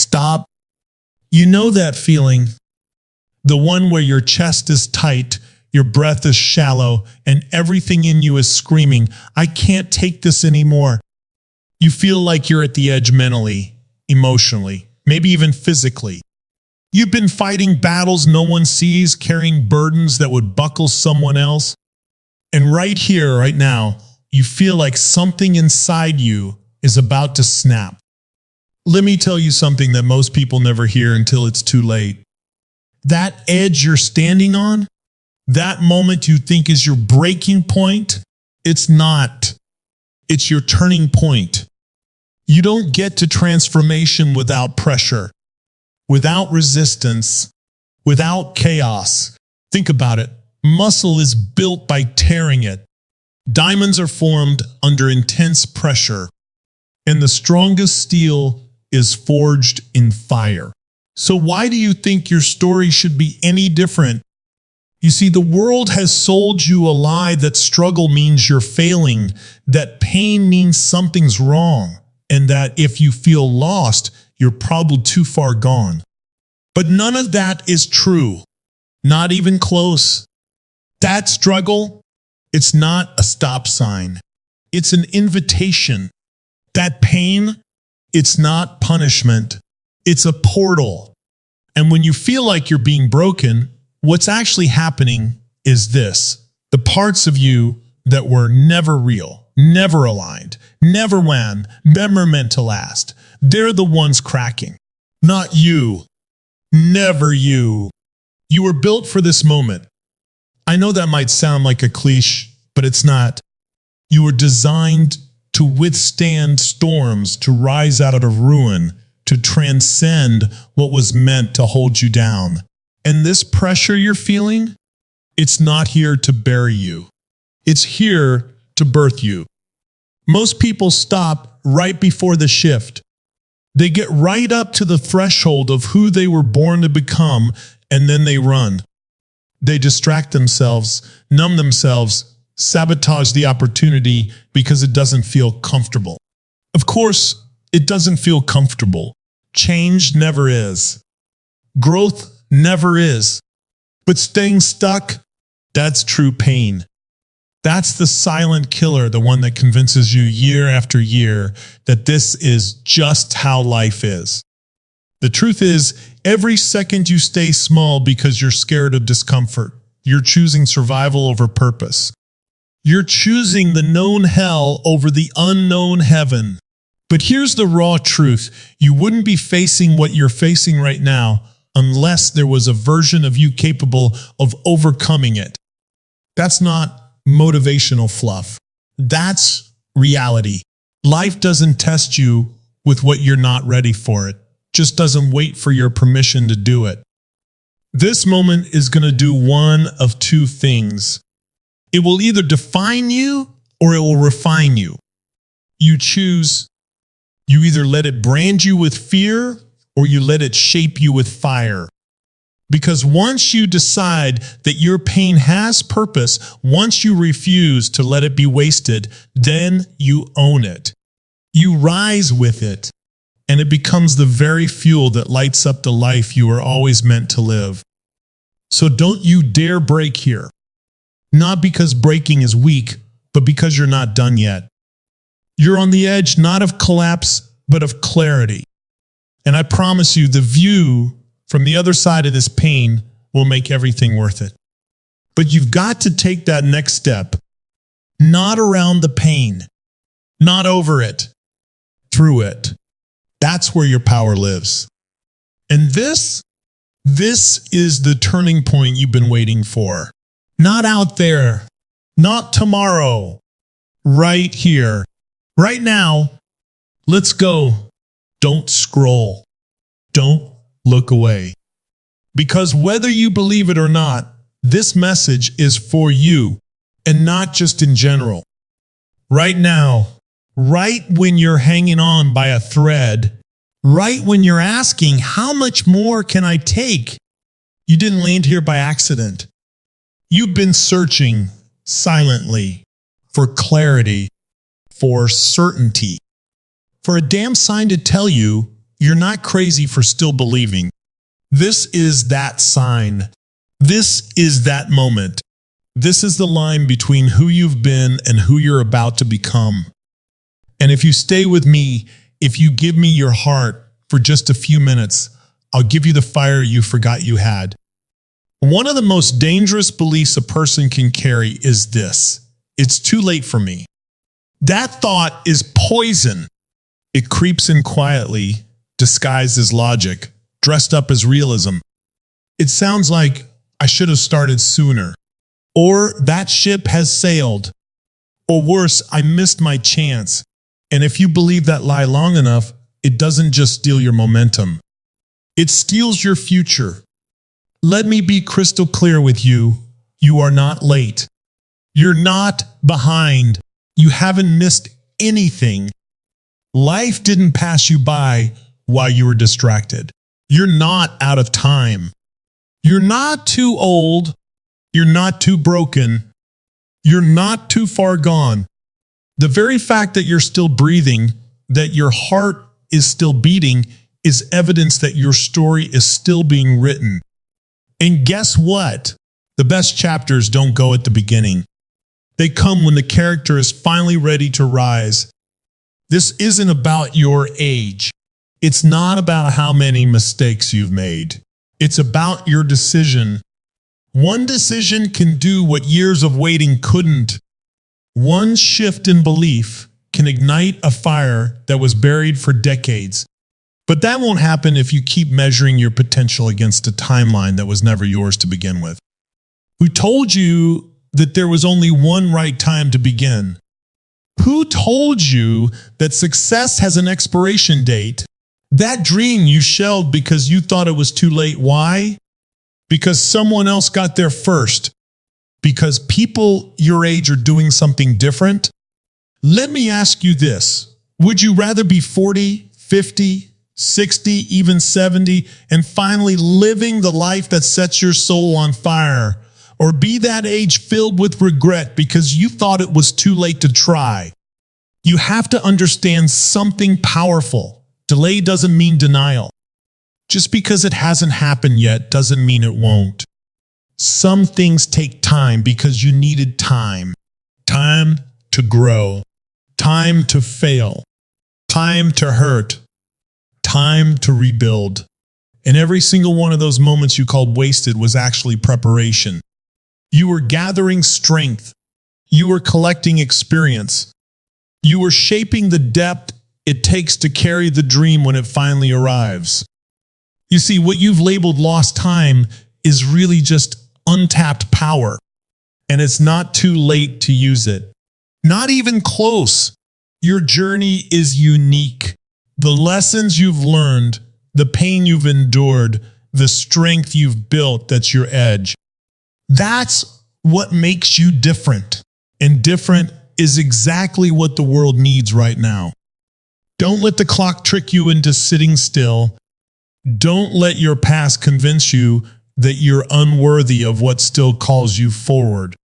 stop. You know that feeling? The one where your chest is tight, your breath is shallow, and everything in you is screaming, I can't take this anymore. You feel like you're at the edge mentally, emotionally, maybe even physically. You've been fighting battles no one sees, carrying burdens that would buckle someone else. And right here, right now, you feel like something inside you is about to snap. Let me tell you something that most people never hear until it's too late. That edge you're standing on, that moment you think is your breaking point, it's not. It's your turning point. You don't get to transformation without pressure, without resistance, without chaos. Think about it. Muscle is built by tearing it. Diamonds are formed under intense pressure, and the strongest steel is forged in fire. So why do you think your story should be any different? You see, the world has sold you a lie that struggle means you're failing, that pain means something's wrong, and that if you feel lost, you're probably too far gone. But none of that is true. Not even close. That struggle, it's not a stop sign. It's an invitation. That pain, it's not punishment. It's a portal. And when you feel like you're being broken, what's actually happening is this. The parts of you that were never real, never aligned, never won, never meant to last, they're the ones cracking. Not you. Never you. You were built for this moment. I know that might sound like a cliche, but it's not. You were designed to withstand storms, to rise out of ruin, to transcend what was meant to hold you down. And this pressure you're feeling, it's not here to bury you. It's here to birth you. Most people stop right before the shift. They get right up to the threshold of who they were born to become, and then they run. They distract themselves, numb themselves, sabotage the opportunity because it doesn't feel comfortable. Of course, it doesn't feel comfortable. Change never is. Growth never is. But staying stuck, that's true pain. That's the silent killer, the one that convinces you year after year that this is just how life is. The truth is, every second you stay small because you're scared of discomfort, you're choosing survival over purpose. You're choosing the known hell over the unknown heaven. But here's the raw truth. You wouldn't be facing what you're facing right now unless there was a version of you capable of overcoming it. That's not motivational fluff. That's reality. Life doesn't test you with what you're not ready for. It just doesn't wait for your permission to do it. This moment is going to do one of two things. It will either define you or it will refine you. You choose. You either let it brand you with fear or you let it shape you with fire. Because once you decide that your pain has purpose, once you refuse to let it be wasted, then you own it. You rise with it, and it becomes the very fuel that lights up the life you were always meant to live. So don't you dare break here. Not because breaking is weak, but because you're not done yet. You're on the edge not of collapse, but of clarity. And I promise you, the view from the other side of this pain will make everything worth it. But you've got to take that next step. Not around the pain. Not over it. Through it. That's where your power lives. And this is the turning point you've been waiting for. Not out there. Not tomorrow. Right here. Right now. Let's go. Don't scroll. Don't look away. Because whether you believe it or not, this message is for you and not just in general. Right now, right when you're hanging on by a thread, right when you're asking, how much more can I take? You didn't land here by accident. You've been searching silently for clarity, for certainty, for a damn sign to tell you You're not crazy for still believing. This is that sign. This is that moment. This is the line between who you've been and who you're about to become. And if you stay with me, if you give me your heart for just a few minutes, I'll give you the fire you forgot you had. One of the most dangerous beliefs a person can carry is this: it's too late for me. That thought is poison. It creeps in quietly, disguised as logic, dressed up as realism. It sounds like, I should have started sooner. Or that ship has sailed. Or worse, I missed my chance. And if you believe that lie long enough, it doesn't just steal your momentum. It steals your future. Let me be crystal clear with you. You are not late. You're not behind. You haven't missed anything. Life didn't pass you by while you were distracted. You're not out of time. You're not too old. You're not too broken. You're not too far gone. The very fact that you're still breathing, that your heart is still beating, is evidence that your story is still being written. And guess what? The best chapters don't go at the beginning. They come when the character is finally ready to rise. This isn't about your age. It's not about how many mistakes you've made. It's about your decision. One decision can do what years of waiting couldn't. One shift in belief can ignite a fire that was buried for decades. But that won't happen if you keep measuring your potential against a timeline that was never yours to begin with. Who told you that there was only one right time to begin? Who told you that success has an expiration date? That dream you shelved because you thought it was too late. Why? Because someone else got there first. Because people your age are doing something different. Let me ask you this. Would you rather be 40, 50, 60, even 70, and finally living the life that sets your soul on fire? Or be that age filled with regret because you thought it was too late to try? You have to understand something powerful. Delay doesn't mean denial. Just because it hasn't happened yet doesn't mean it won't. Some things take time because you needed time. Time to grow. Time to fail. Time to hurt. Time to rebuild. And every single one of those moments you called wasted was actually preparation. You were gathering strength. You were collecting experience. You were shaping the depth it takes to carry the dream when it finally arrives. You see, what you've labeled lost time is really just untapped power. And it's not too late to use it. Not even close. Your journey is unique. The lessons you've learned, the pain you've endured, the strength you've built, that's your edge. That's what makes you different. And different is exactly what the world needs right now. Don't let the clock trick you into sitting still. Don't let your past convince you that you're unworthy of what still calls you forward.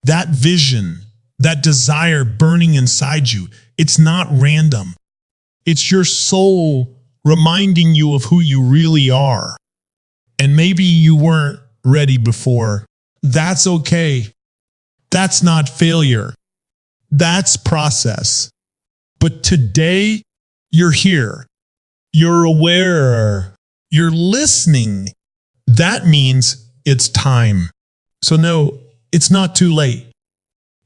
That vision, that desire burning inside you, it's not random. It's your soul reminding you of who you really are. And maybe you weren't ready before. That's okay. That's not failure. That's process. But today, you're here. You're aware. You're listening. That means it's time. So no, it's not too late.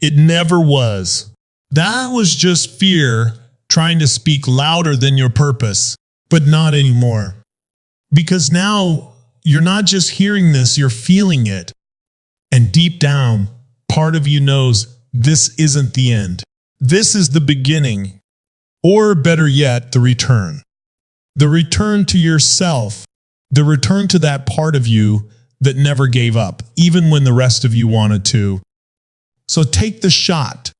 It never was. That was just fear trying to speak louder than your purpose, but not anymore. Because now you're not just hearing this, you're feeling it. And deep down, part of you knows this isn't the end. This is the beginning. Or better yet, the return. The return to yourself. The return to that part of you that never gave up, even when the rest of you wanted to. So take the shot.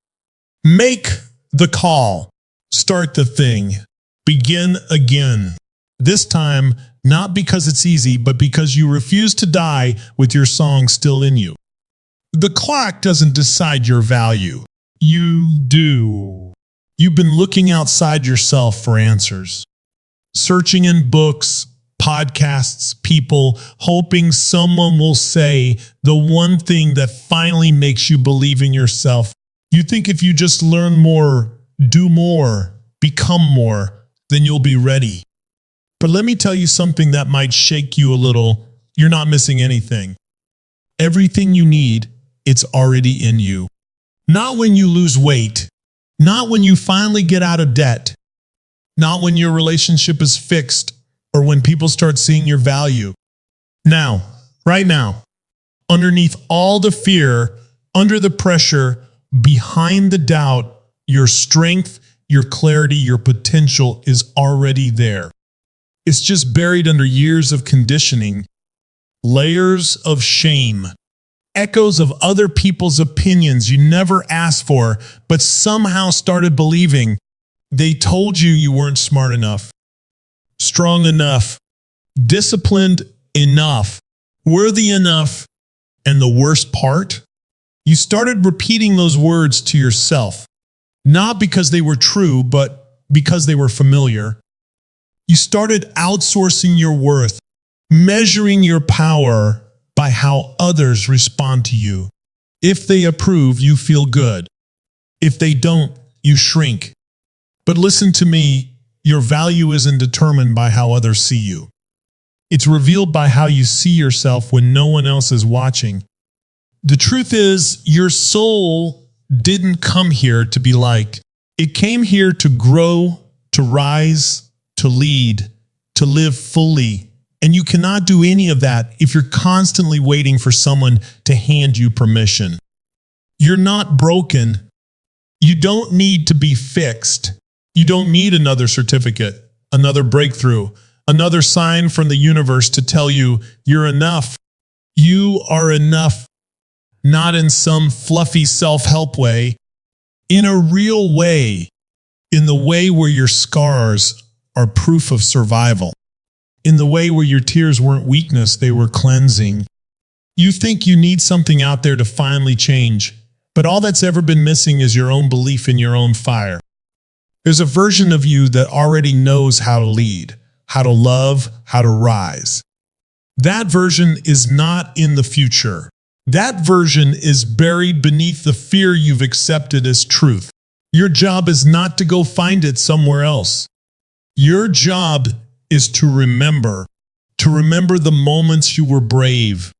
Make the call. Start the thing. Begin again. This time, not because it's easy, but because you refuse to die with your song still in you. The clock doesn't decide your value. You do. You've been looking outside yourself for answers. searching in books, podcasts, people, hoping someone will say the one thing that finally makes you believe in yourself. You think if you just learn more, do more, become more, then you'll be ready. But let me tell you something that might shake you a little. You're not missing anything. Everything you need, it's already in you. Not when you lose weight, not when you finally get out of debt, not when your relationship is fixed, or when people start seeing your value. Now, right now, underneath all the fear, under the pressure, behind the doubt, your strength, your clarity, your potential is already there. It's just buried under years of conditioning, layers of shame, echoes of other people's opinions you never asked for, but somehow started believing. They told you you weren't smart enough, strong enough, disciplined enough, worthy enough, and the worst part? You started repeating those words to yourself, not because they were true, but because they were familiar. You started outsourcing your worth, measuring your power by how others respond to you. If they approve, you feel good. If they don't, you shrink. But listen to me, your value isn't determined by how others see you. It's revealed by how you see yourself when no one else is watching. The truth is, your soul didn't come here to be liked. It came here to grow, to rise, to lead, to live fully. And you cannot do any of that if you're constantly waiting for someone to hand you permission. You're not broken. You don't need to be fixed. You don't need another certificate, another breakthrough, another sign from the universe to tell you you're enough. You are enough, not in some fluffy self-help way, in a real way, in the way where your scars are proof of survival, in the way where your tears weren't weakness, they were cleansing. You think you need something out there to finally change, but all that's ever been missing is your own belief in your own fire. There's a version of you that already knows how to lead, how to love, how to rise. That version is not in the future. That version is buried beneath the fear you've accepted as truth. Your job is not to go find it somewhere else. Your job is to remember the moments you were brave,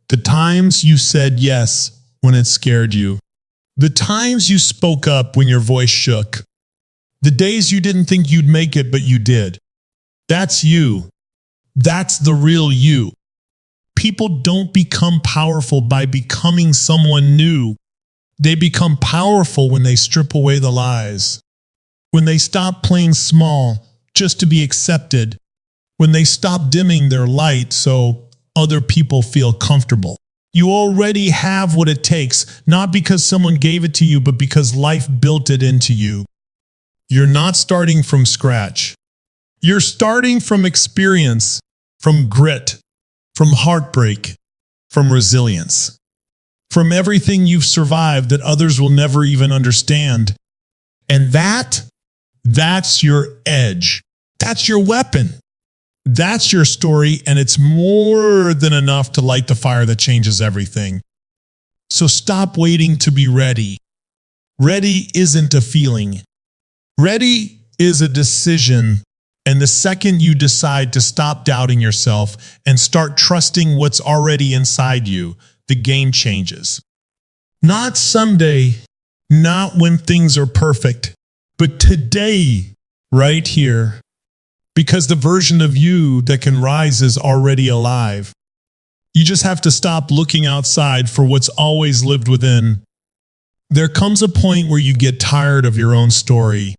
the times you said yes when it scared you, the times you spoke up when your voice shook, the days you didn't think you'd make it, but you did. That's you. That's the real you. People don't become powerful by becoming someone new. They become powerful when they strip away the lies, when they stop playing small just to be accepted, when they stop dimming their light so other people feel comfortable. You already have what it takes, not because someone gave it to you, but because life built it into you. You're not starting from scratch. You're starting from experience, from grit, from heartbreak, from resilience, from everything you've survived that others will never even understand. And that's your edge. That's your weapon. That's your story, and it's more than enough to light the fire that changes everything. So stop waiting to be ready. Ready isn't a feeling. Ready is a decision. And the second you decide to stop doubting yourself and start trusting what's already inside you, the game changes. Not someday, not when things are perfect, but today, right here. Because the version of you that can rise is already alive. You just have to stop looking outside for what's always lived within. There comes a point where you get tired of your own story.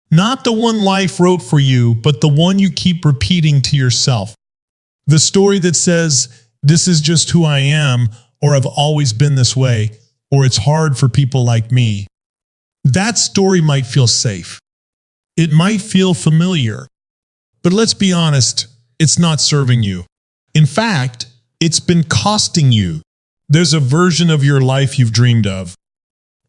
Not the one life wrote for you, but the one you keep repeating to yourself. The story that says, this is just who I am, or I've always been this way, or it's hard for people like me. That story might feel safe. It might feel familiar. But let's be honest, it's not serving you. In fact, it's been costing you. There's a version of your life you've dreamed of.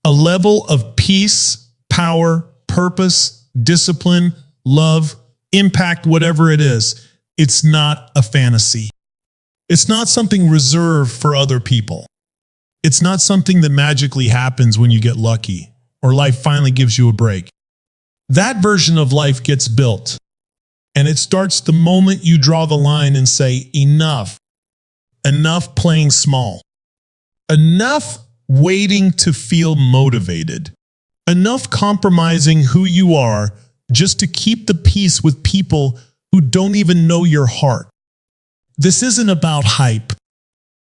A level of peace, power, purpose, discipline, love, impact, whatever it is, it's not a fantasy. It's not something reserved for other people. It's not something that magically happens when you get lucky or life finally gives you a break. That version of life gets built, and it starts the moment you draw the line and say, enough. Enough playing small. Enough waiting to feel motivated. Enough compromising who you are just to keep the peace with people who don't even know your heart. This isn't about hype.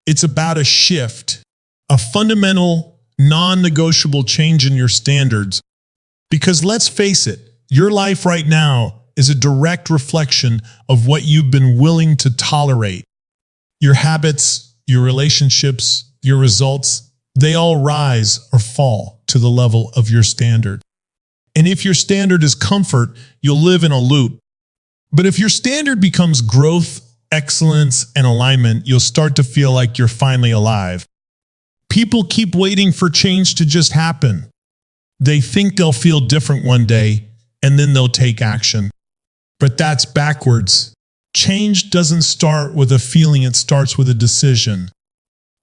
It's about a shift, a fundamental, non-negotiable change in your standards. Because let's face it, your life right now is a direct reflection of what you've been willing to tolerate. Your habits, your relationships, your results, they all rise or fall to the level of your standard. And if your standard is comfort, you'll live in a loop. But if your standard becomes growth, excellence, and alignment, you'll start to feel like you're finally alive. People keep waiting for change to just happen. They think they'll feel different one day, and then they'll take action. But that's backwards. Change doesn't start with a feeling, it starts with a decision.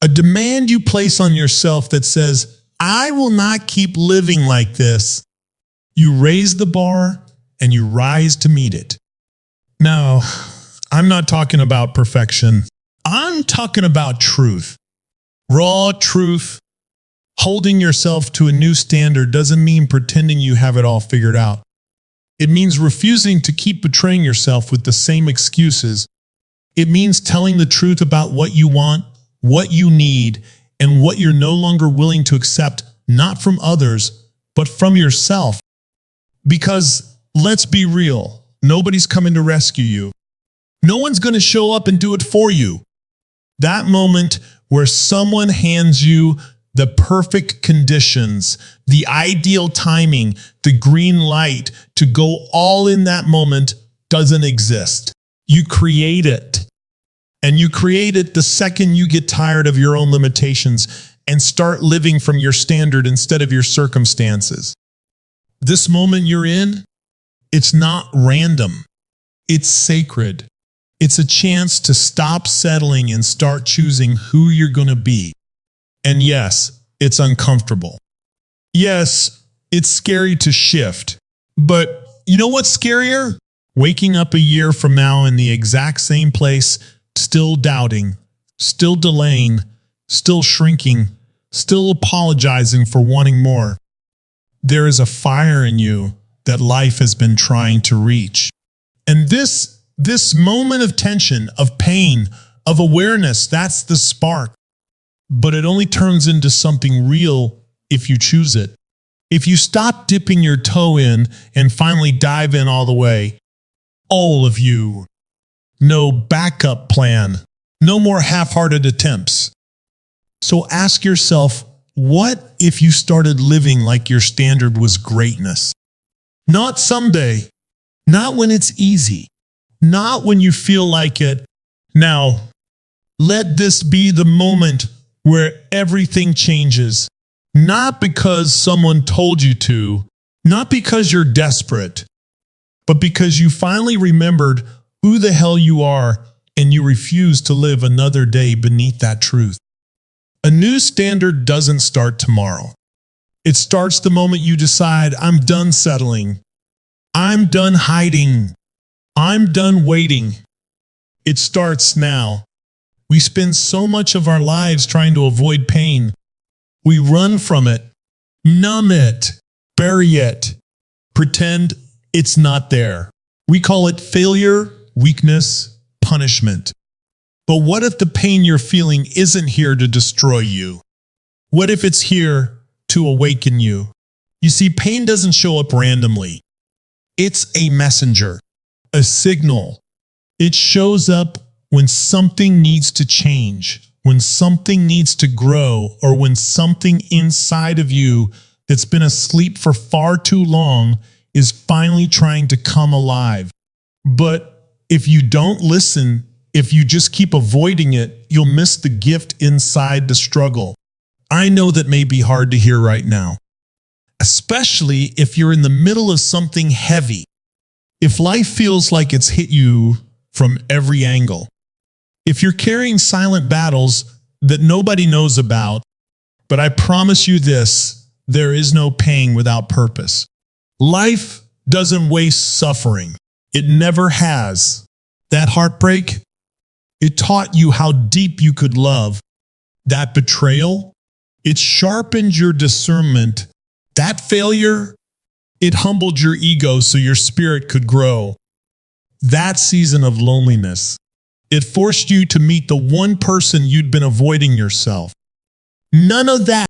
A demand you place on yourself that says, I will not keep living like this. You raise the bar and you rise to meet it. Now, I'm not talking about perfection. I'm talking about truth. Raw truth. Holding yourself to a new standard doesn't mean pretending you have it all figured out. It means refusing to keep betraying yourself with the same excuses. It means telling the truth about what you want, what you need, and what you're no longer willing to accept, not from others, but from yourself. Because, let's be real, nobody's coming to rescue you. No one's going to show up and do it for you. That moment where someone hands you the perfect conditions, the ideal timing, the green light to go all in that moment doesn't exist. You create it. And you create it the second you get tired of your own limitations and start living from your standard instead of your circumstances. This moment you're in, it's not random. It's sacred. It's a chance to stop settling and start choosing who you're going to be. And yes, it's uncomfortable. Yes, it's scary to shift. But you know what's scarier? Waking up a year from now in the exact same place, still doubting, still delaying, still shrinking, still apologizing for wanting more. There is a fire in you that life has been trying to reach. And this moment of tension, of pain, of awareness, that's the spark. But it only turns into something real if you choose it. If you stop dipping your toe in and finally dive in all the way. All of you. No backup plan. No more half-hearted attempts. So ask yourself, what if you started living like your standard was greatness? Not someday. Not when it's easy. Not when you feel like it. Now, let this be the moment where everything changes. Not because someone told you to, not because you're desperate, but because you finally remembered who the hell you are and you refuse to live another day beneath that truth. A new standard doesn't start tomorrow. It starts the moment you decide, I'm done settling. I'm done hiding. I'm done waiting. It starts now. We spend so much of our lives trying to avoid pain. We run from it, numb it, bury it, pretend it's not there. We call it failure, weakness, punishment. But what if the pain you're feeling isn't here to destroy you? What if it's here to awaken you? You see, pain doesn't show up randomly. It's a messenger, a signal. It shows up when something needs to change, when something needs to grow, or when something inside of you that's been asleep for far too long is finally trying to come alive. But if you don't listen, if you just keep avoiding it, you'll miss the gift inside the struggle. I know that may be hard to hear right now, especially if you're in the middle of something heavy. If life feels like it's hit you from every angle, if you're carrying silent battles that nobody knows about, but I promise you this, there is no pain without purpose. Life doesn't waste suffering. It never has. That heartbreak, it taught you how deep you could love. That betrayal, it sharpened your discernment. That failure, it humbled your ego so your spirit could grow. That season of loneliness, it forced you to meet the one person you'd been avoiding yourself. None of that